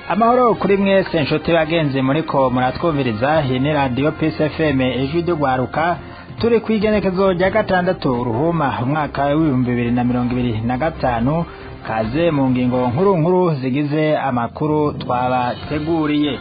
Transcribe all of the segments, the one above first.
Amahoro kuri mwese nshuti bagenzi muriko muratwumviriza iyi ni radio Peace FM ijwi ryo gwaruka turi kwigenekezo rya gatandatu ruhuma umwaka wa 2025 kaze mu ngingo nkuru zigize amakuru twabateguriye.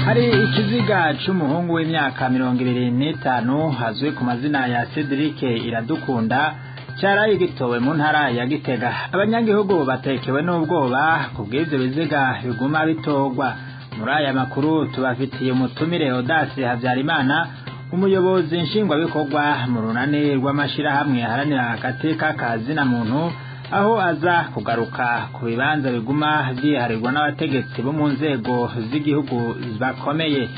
Hari ikiziga c'umuhungu w'imyaka 25 hazwi ku mazina ya Cedric Iradukunda cyaraye gitowe mu ntara ya Gitega. Abanyagihugu batekewe n'ubwoba kubw'ivyo biziga biguma bitogwa. Muri aya makuru tubafitiye umutumire Audace Havyarimana, umuyobozi nshingwabikorwa mu runani rw'amashirahamwe aharanira agateka kazina muntu, aho aza kugaruka ku bibanza biguma vyiharirwa n'abategetsi bo mu nzego z'igihugu bakomeye.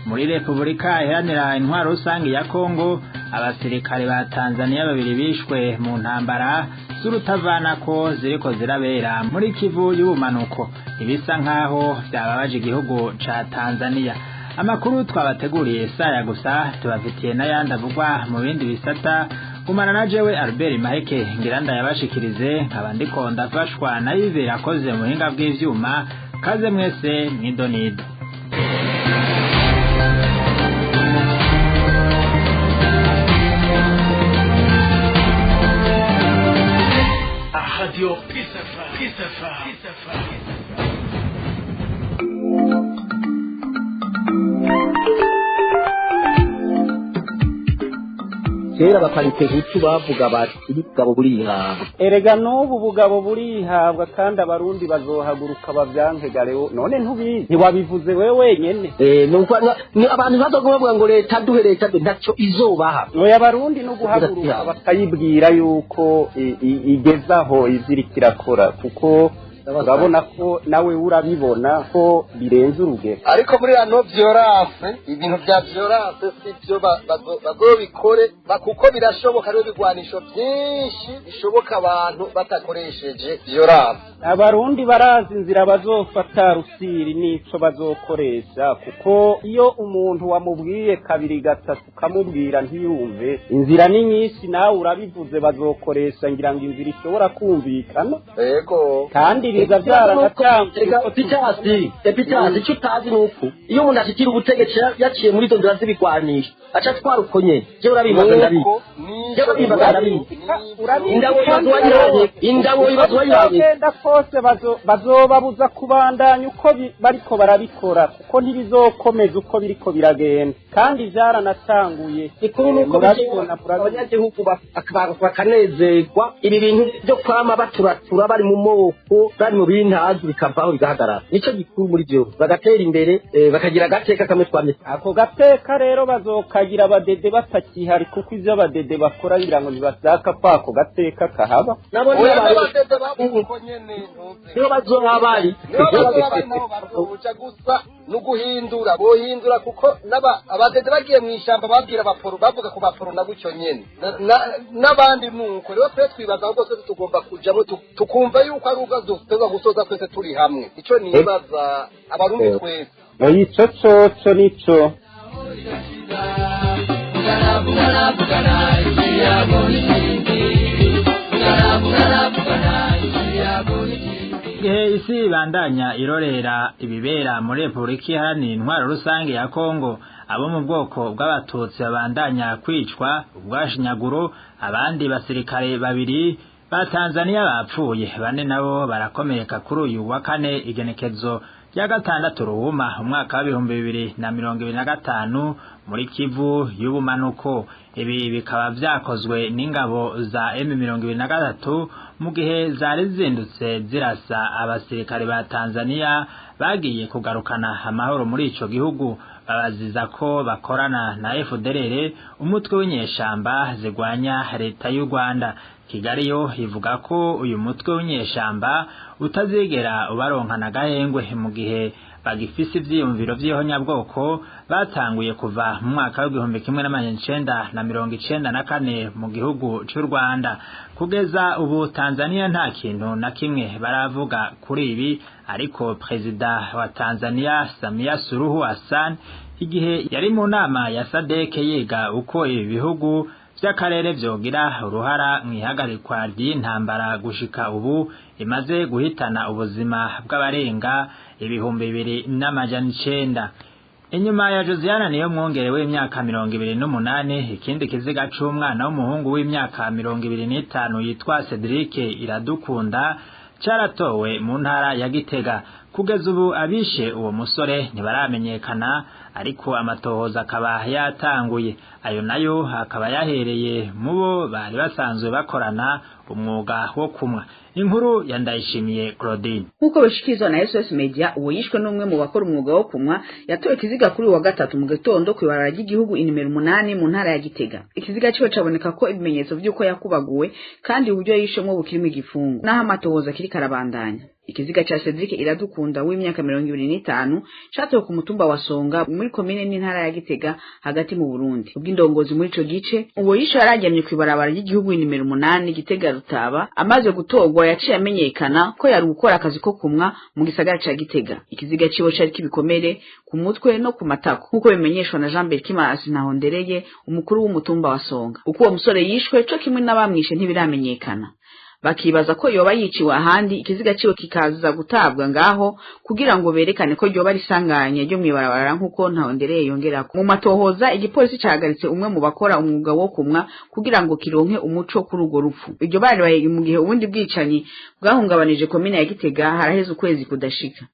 Muri Republika Iharanira Intwaro Rusangi ya Kongo, abasirikare ba Tanzania babiri bishwe mu ntambara z'urutavanako ziriko zirabera muri Kivu y'ubumanuko, ibisa nkaho vyababaje igihugu ca Tanzania. Amakuru twabateguriye saya gusa, tubafitiye n'ayandi avugwa mu bindi bisata. Kumana na jewe Albert Maheke ngiranda yabashikirize, nkaba ndiko ndafashwa na Yves akoze mu buhinga bw'ivyuma. Kaze mwese mwidonido. Radio Peace kera bakarite hutu bavuga bati bugabo burihabwa. Erega n'ubu bugabo burihabwa kandi abarundi bazohaguruka bavyankegare. None ntubizi ntiwabivuze wewe wenyene. Nuko ni abantu bazovuga ngo leta duhe leta ntacyo izobaha. Oya abarundi no guhaguruka bakayibwira yuko igezaho izirikirakora, kuko urabona ko nawe urabibona ko birenze urugero. Ariko muri ano violence, ibintu bya violence sivyo bazobikore, kuko birashoboka rero bigwanisho byinshi bishoboka abantu batakoresheje violence. Abarundi barazi inzira bazofata rusiri nico bazokoresha, kuko iyo umuntu wamubwiye kabiri gatatu kamubwira ntiyumve, inzira ni nyinshi nawe urabivuze bazokoresha ngira ngo inzira ishobora kumvikana. Yego. Kandi biza byaragatambye epitasi cyo tazi nuko iyo umuntu ashikira ubutegetsi yaciye muri izo nzira z'ibigwanisho aca twarukonye je urabimaze ndabiko je urabimaze ndabiko indabo ibazwanye genda kose bazobabuza kubandanya uko bariko barabikora, kuko ntibizokomeza uko biriko biragenda kandi byaranatanguye. ikuru nuko abanyagihugu bakanezerwa ibi bintu byo kwama baturatura bari mu moko bari mu bintazi bikavaho bigahagarara, nico gikuru muri byo bagatera imbere bakagira agateka kamwe twamye. Ako gateka rero bazokagira abadede batakihari, kuko ivyo abadede bakora ngira ngo ntibashaka kwako gateka kahaba. Nabo n'abadede babuko nyene niyo bazohabari bazoca gusa no guhindura bohindura, kuko abadede bagiye mu ishamba babwira abaporo bavuga ku baporo na gucyo nyene n'abandi nuko rero twe twibaza ahubwo se tugomba kujamo tukumva yuko ari ubwo gusoza twese turi hamwe. Ico nibaza abarundi twese ico coco nico isi bandanya irorera ibibera muri Republika Iharanira Intwaro Rusangi ya Kongo. Abo mu bwoko bw'abatutsi babandanya kwicwa ubwashinyaguro, abandi basirikare babiri ba Tanzania bapfuye, bane nabo barakomereka kuri uyu wa kane igenekezo rya gatandatu ruhuma umwaka wa 2025 muri Kivu y'ubumanuko. Ibi bikaba vyakozwe n'ingabo za M23 mu gihe zari zindutse zirasa abasirikare ba Tanzania bagiye kugarukana amahoro muri ico gihugu, babaziza ko bakorana na FDLR, umutwe w'inyeshamba zigwanya leta y'u Rwanda. Kigali yo ivuga ko uyu mutwe w'inyeshamba utazigera ubaronkana gahengwe mu gihe bagifise ivyiyumviro vy'ihonyabwoko batanguye kuva mu mwaka wa 1994 mu gihugu cy'u Rwanda. Kugeza ubu Tanzania nta kintu na kimwe baravuga kuri ibi, ariko Perezida wa Tanzania Samia Suluhu Hassan igihe yari mu nama ya SADC yiga uko ibi bihugu vy'akarere vyogira uruhara mw'ihagarikwa ry'intambara gushika ubu imaze guhitana ubuzima bw'abarenga 2,900. Inyuma ya Josiana niyo mwongere w'imyaka 28, ikindi kiziga c'umwana w'umuhungu w'imyaka 25 yitwa Cedric Iradukunda caratowe mu ntara ya Gitega. Kugeza ubu abishe uwo musore ntibaramenyekana, ariko amatohoza akaba yatanguye. Ayo nayo akaba yahereye mubo bari basanzwe bakorana umwuga wo kumwa. Inkuru ya Ndayishimiye Claudine. Nkuko bishikizwa na SOS Media, uwo yishwe n'umwe mu bakora umwuga wo kumwa yatowe kiziga kuri wa gatatu mu gitondo kwibarara ry'igihugu inimero 8 mu ntara ya Gitega. Ikiziga ciwe caboneka ko ibimenyetso vy'uko yakubaguwe kandi uburyo yishemwe bukirimo igifungo, naho amatohoza kiri karabandanya. Ikiziga cha Cedric Iradukunda w'imyaka 25 catowe ku mutumba wa Songa muri komine n'intara ya Gitega hagati mu Burundi. Ubw'indongozi muri ico gice, uwo yishe yarajyamye kwibarabara ry'igihugu inimero 8 Gitega Rutaba, amaze gutogwa yaciye amenyekana ko yari gukora akazi ko kumwa mu gisagara ca Gitega. Ikiziga ciwe cari kibikomere ku mutwe no ku matako, nkuko bimenyeshwa na Jean Berkimas Ntahondereye, umukuru w'umutumba wa Songa. Uko uwo musore yishwe co kimwe n'abamwishe ntibiramenyekana. Bakibaza ko yoba yiciwe ahandi, ikiziga ciwe kikaza gutabwa ngaho kugira ngo berekane ko yoba risanganye ryo mwibarabara, nkuko Ntahondereye yongerako. Mu matohoza igipolisi cahagaritse umwe mu bakora umwuga wo kumwa kugira ngo kironke umuco kuri urwo rupfu. Iryo bari mu gihe ubundi bwicanyi bwahungabanije komine ya Gitega haraheze ukwezi kudashika.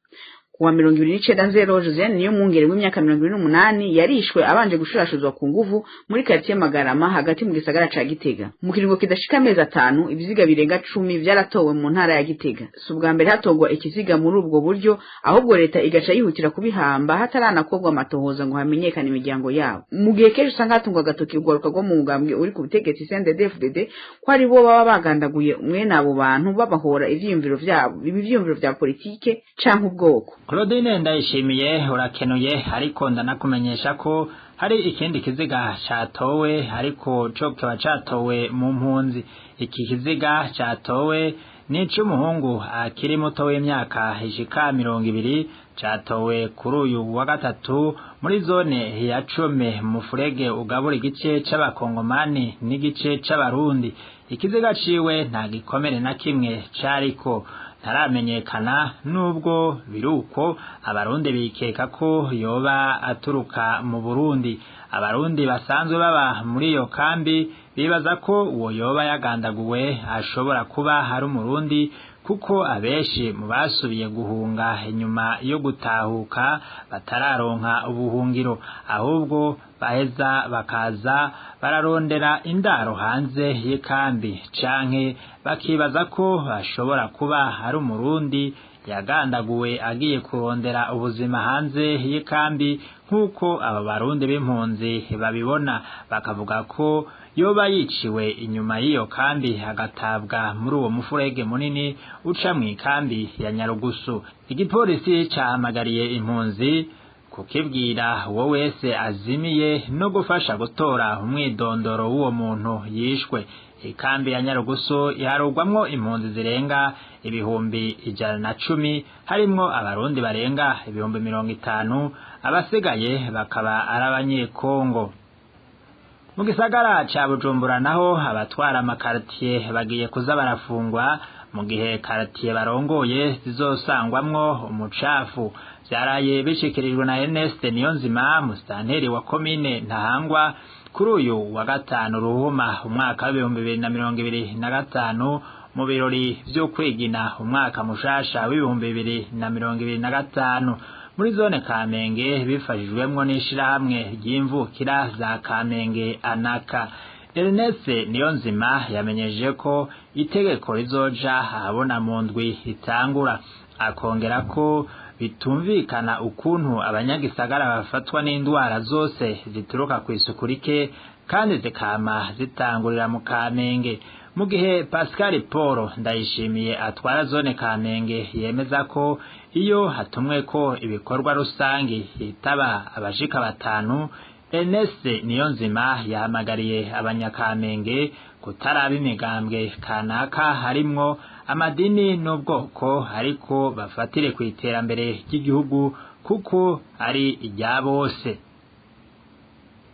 Kuwa 29 Josiane niyo mwongere w'imyaka 28 yarishwe abanje gushurashuzwa ku nguvu muri quartier Magarama hagati mu gisagara ca Gitega. Mu kiringo kidashika amezi 5 ibiziga birenga 10 vyaratowe mu ntara ya Gitega. Subwa mbere hatogwa ikiziga muri ubwo buryo, ahubwo leta igaca yihutira kubihamba hataranakogwa amatohoza ngo hamenyekane imiryango yabo. Mu gihe kenshi usanga hatungwa gatoki ugaruka rwo mu ngambwe uri ku butegetsi CNDD-FDD ko ari bo baba bagandaguye umwe nabo bantu babahora ivyiyumviro vyabo, ivyiyumviro vya politike canke ubwoko. Claudine Ndayishimiye urakenuye, ariko ndanakumenyesha ko hari ikindi kiziga catowe, ariko co kiba catowe mu mpunzi. Iki kiziga catowe ni c'umuhungu akiri muto w'imyaka ishika 20, catowe kuri uyu wa gatatu muri zone ya Chome mu furege ugabura igice c'abakongomani n'igice c'abarundi. Ikiziga ciwe nta gikomere na kimwe cariko ntaramenyekana, nubwo biruko abarundi bikeka ko yoba aturuka mu Burundi. Abarundi basanzwe baba muri iyo kambi bibaza ko uwo yoba yagandaguwe ashobora kuba hari umurundi, kuko abeshi mu basubiye guhunga inyuma yo gutahuka batararonka ubuhungiro, ahubwo baheza bakaza bararondera indaro hanze y'ikambi, canke bakibaza ko bashobora kuba hari umurundi yagandaguwe agiye kurondera ubuzima hanze y'ikambi, nkuko aba barundi b'impunzi babibona. Bakavuga ko yoba yiciwe inyuma y'iyo kambi agatabwa muri uwo mufurege munini uca mw'ikambi ya Nyarugusu. Igipolisi cahamagariye impunzi kukibwira uwo wese azimiye no gufasha gutora umwidondoro w'uwo muntu yishwe. Ikambi ya Nyarugusu iharugwamwo impunzi zirenga 110,000, harimwo abarundi barenga 50,000, abasigaye bakaba ari abanyekongo. Mu gisagara ca Bujumbura naho abatwara amakartier bagiye kuza barafungwa mu gihe kartier barongoye zizosangwamwo umucafu. Vyaraye bishikirijwe na Ernest Niyonzima, musitanteri wa komine Ntahangwa, kuri uyu wa gatanu Ruhuma umwaka wa 2025 mu birori vyo kwigina umwaka mushasha wa 2025 muri zone Kamenge, bifashijwemwo n'ishirahamwe ry'imvukira za Kamenge Anaka. Ernest Niyonzima yamenyeje ko itegeko rizoja ahabona mu ndwi itangura, akongera ko bitumvikana ukuntu abanyagisagara bafatwa n'indwara zose zituruka ku isuku rike kandi zikama zitangurira mu Kamenge. Mu gihe Pascal Paul Ndayishimiye atwara zone Kamenge yemeza ko iyo hatumwe ko ibikorwa rusangi hitaba abashika 5, Ernest Niyonzima yahamagariye abanyakamenge kutaraba imigambwe kanaka harimwo amadini n'ubwoko, ariko bafatire ku iterambere ry'igihugu kuko ari irya bose.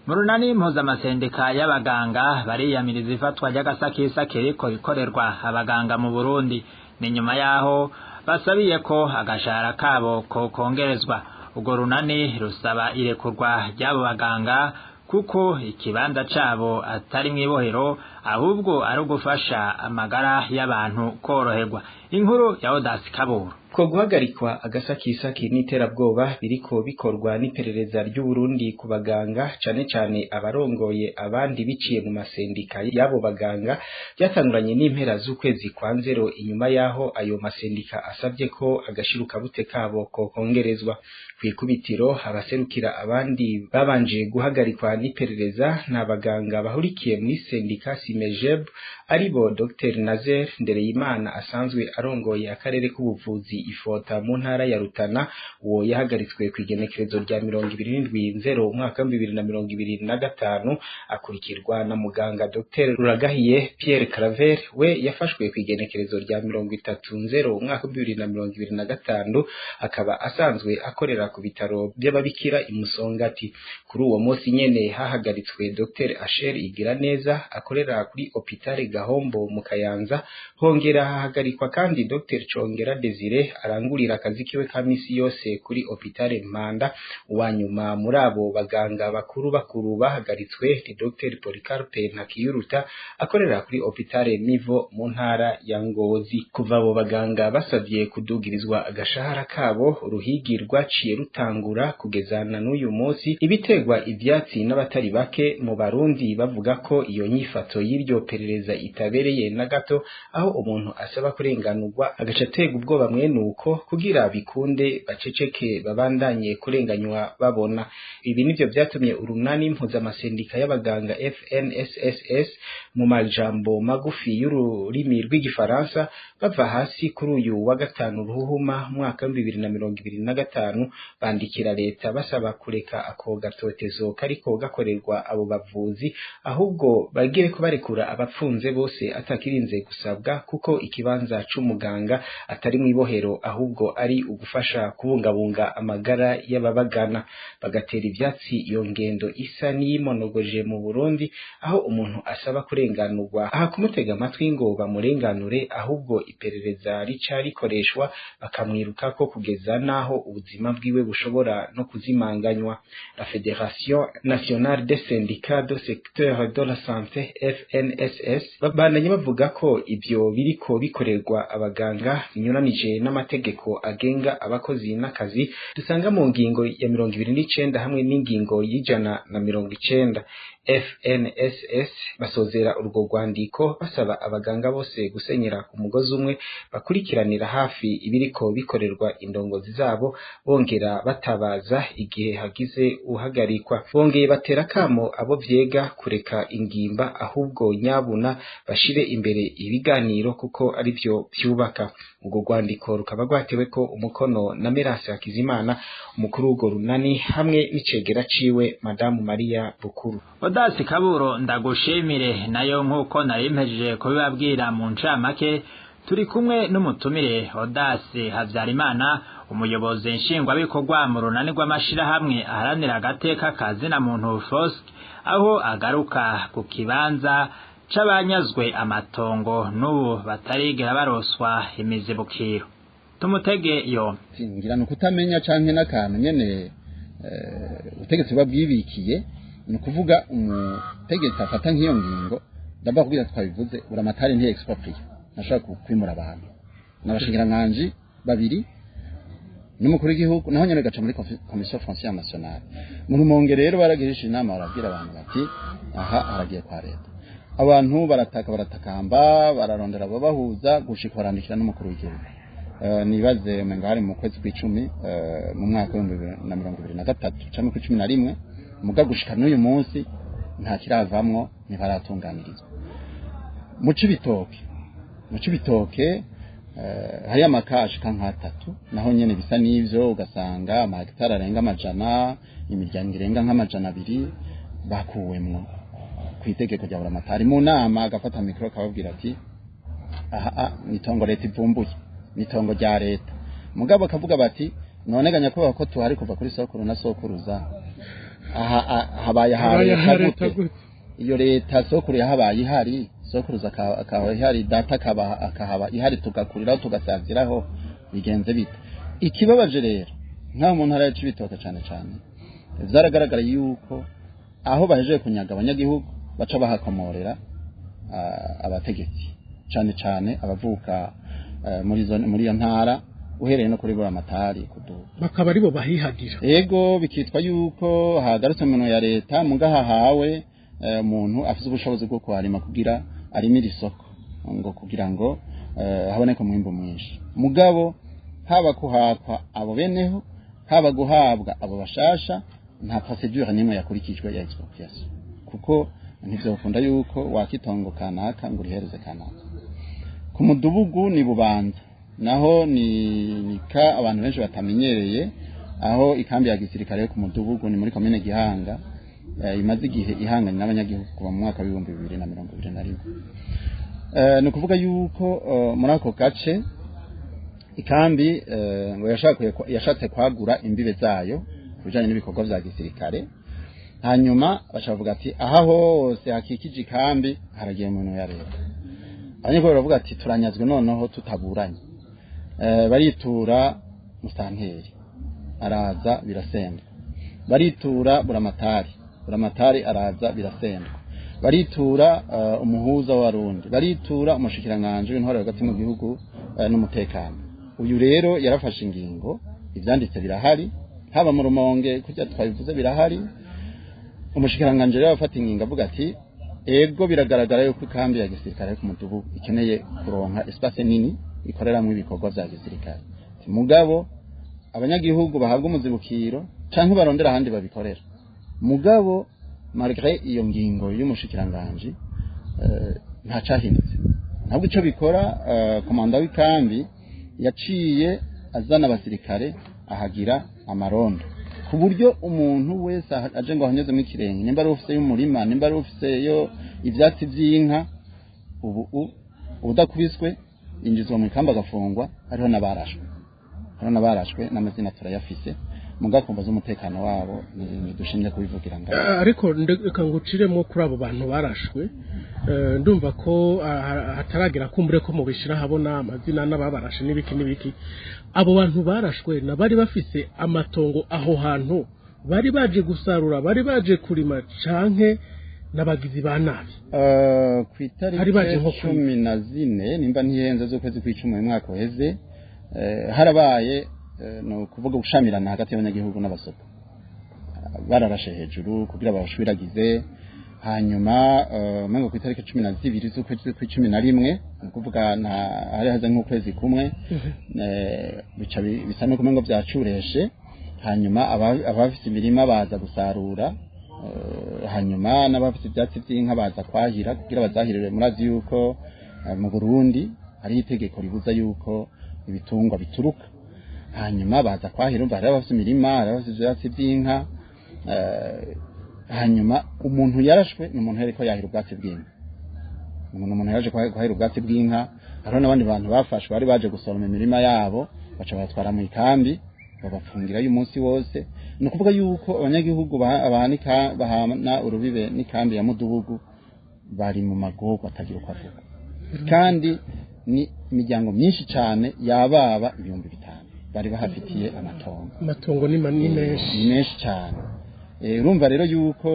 mu runani mpuzamasendika y'abaganga bariyamiriza ifatwa ry'agasakisake riko rikorerwa abaganga mu Burundi. Ni nyuma yaho basabiye ko agashahara kabo kongerezwa. Ubwo runani rusaba irekurwa ry'abo baganga kuko ikibanza cabo atari mwibohero ahubwo ari ugufasha amagara y'abantu koroherwa. Inkuru ya Odasi Kabura. Ko guhagarikwa agasakisaki n'iterabwoba biriko bikorwa n'iperereza ry'u Burundi ku baganga cane cane abarongoye abandi biciye mu masendika y'abo baganga byatanguranye n'impera z'ukwezi kwa Nzero inyuma yaho ayo masendika asabye ko agashiruka bute kabo kongerezwa. Kwikubitiro abaserukira abandi babanje guhagarikwa n'iperereza n'abaganga bahurikiye muri sendika Simejeb aribo Dr Nazer Ndereyimana asanzwe arongoye akarere k'ubuvuzi Ifota mu ntara ya Rutana, uwo yahagaritswe ku igenekerezo rya 27/0 umwaka 2025 akurikirwa na muganga Dr Ruragahiye Pierre Claver we yafashwe ku igenekerezo rya 30/0 umwaka 2025 akaba asanzwe akorera ku bitaro by'ababikira imusongati. Kuri uwo munsi nyene hahagaritswe Dr Asher Igiraneza akorera kuri hôpital Gahombo mu Kayanza, hongera hahagarikwa kandi Dr Chongera Desire arangurira akazi kiwe ka misi yose kuri hôpital Mpanda. Uwanyuma muri abo baganga bakuru bahagaritswe ni Dr Policarpe Ntakiyuruta akorera kuri hôpital Mivo mu ntara ya Ngozi. Kuva abo baganga basavye kudugirizwa agashahara kabo, uruhigi rwaciye rutangura kugezana n'uyu munsi, ibitegwa ivyatsi n'abatari bake mu Barundi bavuga ko iyo nyifato y'iryo perereza itabereye na gato, aho umuntu asaba kurenganurwa agacategwa ubwoba mwenuko kugira bikunde baceceke babandanye kurenganywa babona. Ibi nivyo vyatumye urunani mpuzamasendika y'abaganga FNSSS mu majambo magufi y'ururimi rw'igifaransa bava hasi kuri uyu wa gatanu Ruhuhuma mwaka 2025 bandikira leta basaba kureka ako gatotezo kariko gakorerwa abo bavuzi, ahubwo bagire ko barekura abapfunze bose atakirinze gusabwa, kuko ikibanza c'umuganga atari mwibohero ahubwo ari ugufasha kubungabunga amagara y'ababagana. Bagatera ivyatsi iyo ngendo isa n'imonogoje mu Burundi, aho umuntu asaba kurenganurwa aha kumutega amatwi ngo bamurenganure, ahubwo iperereza rica rikoreshwa bakamwiruka ko kugeza naho ubuzima bwiwe bushobora no kuzimanganywa. La Fédération Nationale des Syndicats du Secteur de la Santé FNSS babandanye bavuga ko ibyo biriko bikorerwa abaganga binyuranije n'amategeko agenga abakozi n'akazi dusanga mu ngingo ya 29 hamwe n'ingingo y'190. FNSS basozera urwo rwandiko basaba abaganga bose gusenyera ku mugozi umwe, bakurikiranira hafi ibiriko bikorerwa indongozi zabo, bongera batabaza igihe hagize uhagarikwa. Bongeye batera kamo abo vyega kureka ingimba, ahubwo nyabuna bashire imbere ibiganiro kuko ari byo byubaka. Ubwo rwandiko rukaba rwatewe ko umukono na Merase Hakizimana, umukuru w'urwo runani, hamwe n'icegera ciwe Madamu Maria Bukuru. Odasi Kaburo ndagushimire. Nayo nkuko narimpejeje kubibabwira mu ncamake, turi kumwe n'umutumire Odasi Havyarimana, umuyobozi nshingwabikorwa mu runani rw'amashirahamwe aharanira agateka kazina muntu FOSC, aho agaruka ku kibanza c'abanyazwe amatongo n'ubu batarigera baroswa imizibukiro. Tumutege yo ngira no kutamenya canke n'akantu nyene utegetse babwibikiye, ni kuvuga umutegetsi afata nk'iyo ngingo ndaba kubwira twabivuze uramatari nti expropria nashaka kwimura abantu n'abashingiranganji babiri n'umukuru w'igihugu, naho nyene gaca muri Commission Foncière Nationale. Mu Rumonge rero baragirisha inama barabwira abantu bati aha aragiye kwa leta, abantu baratakamba bararondera abo bahuza gushika barandikira n'umukuru w'igihugu. Nibaze umenga hari mu kwezi kw'icumi mu mwaka wa 2023 cyangwa 2011, muga gushika n'uyu munsi nta kiravamwo, ntibaratunganirizwa. Mu Cibitoke hari amakashi kankatatu, naho nyene bisa n'ivyo ugasanga amahegitari arenga amajana, imiryango irenga nk'amajana 2 bakuwemwo kwitegeko rya buramatari. Mu nama agafata mikro akababwira ati aha nitongo leta ivumbuye, nitongo rya leta. Mugabo akavuga bati none ganya ko tuhari kuva kuri sokuru na sokuruza habaye leta gute iyo leta sokuru yahabaye ihari sokuruza akaba ihari data akahaba ihari tugakuriraho tugasaziraho bigenze bite ikibabaje rero nta muntu arayica ibitoke cyane cyane byaragaragara yuko aho bahejeje kunyaga abanyagihugu baca bahakomorera abategetsi cyane cyane abavuka muri iyo ntara uhereye no kuri buramatari bakaba aribo bahihagira yego bikitwa yuko hagarutse mu ya leta mugahahawe umuntu afite ubushobozi bwo kuharima kugira arimira isoko ngo kugira ngo haboneke umwimbo mwinshi mugabo haba kuhakwa abo beneho haba guhabwa abo bashasha nta procedure nimwe yakurikijwe ya expropriation kuko ntivyo bakunda yuko wakitongo kanaka ngo rihereze kanaka ku mudugugu ni bubanza naho ni ka abantu benshi batamenyereye aho ikambi ya gisirikare ku mudugugu ni muri commune Gihanga imaze igihe ihanganye n'abanyagihugu kuva mu mwaka wa 2021 no kuvuga yuko muri ako gace ikambi ngo yashatse kwagura imbibe zayo bijanye n'ibikorwa vya gisirikare hanyuma bashavuga ati aha hose hakikije ikambi haragiye umuntu ya leta abanyagihugu baravuga ati turanyazwe noneho tutaburanye baritura musanteri araza birasendwa baritura buramatari araza birasendwa baritura umuhuza w'abarundi baritura umushikiranganje w'intwaro hagati mu gihugu n'umutekano uyu rero yarafashe ingingo ivyanditse birahari haba mu Rumonge kujya twabivuze birahari umushikiranganje rero afata ingingo avuga ati ego biragaragara yuko ikambi ya gisirikare ku mudugudu ikeneye kuronka espace nini ikoreramwe ibikorwa vya gisirikare mugabo abanyagihugu bahabwa umuzibukiro canke barondera ahandi babikorera mugabo malgré iyo ngingo y'umushikiranganje nta cahindutse ntabwo ico bikora komanda w'ikambi yaciye azana abasirikare ahagira amarondo ku buryo umuntu wese aje ngo ahanyeze mu kirenge nimba ari ufise y'umurima nimba ari ufise yo ivyatsi vy'inka ubu udakubiswe injizwa mu kamba gafungwa hariho nabarashwe n'amazina turayafise mugakomba z'umutekano wabo dushimye kubivugira ngo ariko ndeka nguciremo kuri abo bantu barashwe ndumva ko hataragira kumbure ko mubishira habona amazina n'ababarashe n'ibiki abo bantu barashwe nabari bafise amatongo aho hantu bari baje gusarura bari baje kurima canke nabagizi ba nabi kwitariki 14 nimba ntihenze zo kwezi kw'icumi mu mwaka uheze harabaye no kuvuga gushamirana hagati y'abanyagihugu n'abasoko bararashe hejuru kugira babashwiragize hanyuma mengo ku itariki 12 z'ukwezi kw'icumi na rimwe kuvuga hari haza nk'ukwezi kumwe bica bisa no kumengo byacureshe hanyuma abafite imirima baza gusarura hanyuma n'abafite ibyatsi by'inka baza kwahira kugira bazahirire murazi yuko mu Burundi hari itegeko ribuza yuko ibitungwa bituruka hanyuma baza kwahira umva hari abafite imirima hari abafite ibyatsi by'inka hanyuma umuntu yarashwe n'umuntu yariko yahira ubwatsi bw'inka umuntu yaje kwahira ubwatsi bw'inka hariho n'abandi bantu bafashwe bari baje gusoroma imirima yabo baca batwara mu ikambi babafungira y'umunsi wose no kuvuga yuko abanyagihugu bahana urubibe n'ikambi ya mudugudu bari mu magogo atagira uko avuga kandi ni imiryango myinshi cyane yababa 5,000 bari bahafitiye amatongo ni menshi cyane urumva rero yuko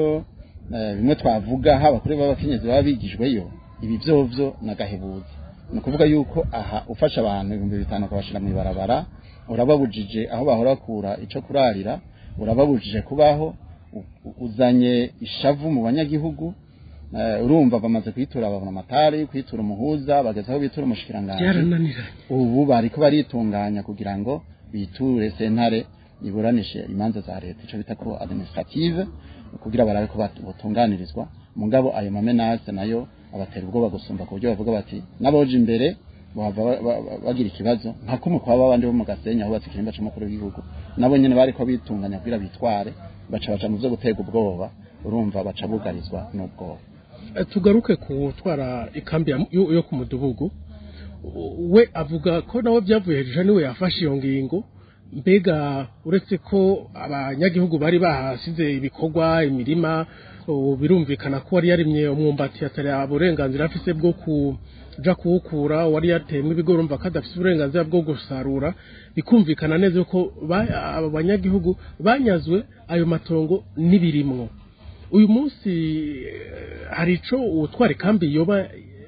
bimwe twavuga haba kuri babakenyezi baba bigijweyo ibi vyovyo nagahebuza no kuvuga yuko aha ufasha abantu 5,000 kabashira mu ibarabara urababujije aho bahora kura ico kurarira urababujije kubaho uzanye ishavu mu banyagihugu urumva bamaze kwitura babona amatari kwitura umuhuza bagezaho bitura umushikiranganje ubu bariko baritunganya kugira ngo biture sentare iburanishe imanza za leta ico bita ko administrative kugira barabe ko batunganirizwa mugabo ayo mamenase nayo abatera ubwoba gusumba ku buryo bavuga bati naboje imbere bagira ikibazo nka kumwe kwa babandi bo mu Gasenya aho batikimba cy'umukuru w'igihugu nabo nyene bariko bitunganya kugira bitware baca mu byo gutega ubwoba urumva baca bugarizwa n'ubwoba tugaruke kutwara ikambi yo ku mudugudu we avuga ko nawe byavuye hejuru niwe yafashe iyo ngingo mbega uretse ko abanyagihugu bari bahasize ibikorwa imirima birumvikana ko wari yarimye umwumbati atari uburenganzira afise bwo kuja kuwukura wari yateyemo ibigori umva ko adafise uburenganzira bwo gusarura bikumvikana neza ko abanyagihugu banyazwe ayo matongo n'ibirimwo uyu munsi hari ico utwara ikambi yoba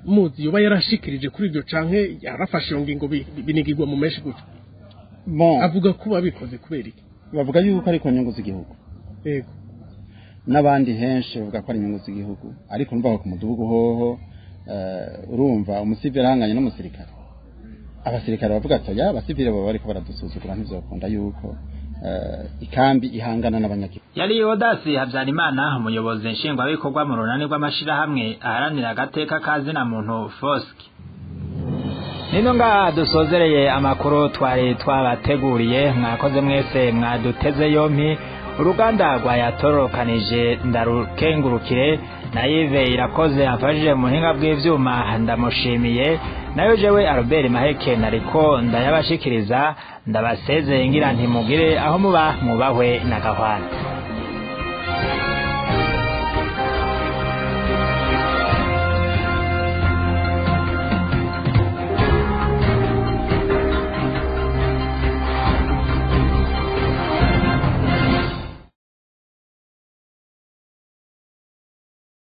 muzi yoba yarashikirije kuri iryo canke yarafashe iyo ngingo binigirwa mu menshi gutyo avuga ko babikoze kubera iki bavuga yuko ari ku nyungu z'igihugu yego n'abandi henshi bavuga ko ari inyungu z'igihugu ariko numva ku mudugudu hoho urumva umusivile ahanganye n'umusirikare abasirikare bavuga ati ya abasivile baba bariko baradusuzugura ntivyokunda yuko ikambi ihangana n'abanyagihugu yari Odasi Habyarimana umuyobozi nshingwabikorwa mu runani rw'amashirahamwe aharanira agateka kazina muntu FOSC. Nino nga dusozereye amakuru twari twabateguriye mwakoze mwese mwaduteze yompi uruganda rwayatorokanije ndarukengurukire na Yves Irakoze afashije mu hinga bw'ivyuma ndamushimiye nayo jewe Albert Maheke nariko ndayabashikiriza ndabasezeye ngira ntimugire aho muba mubahwe na gahwana.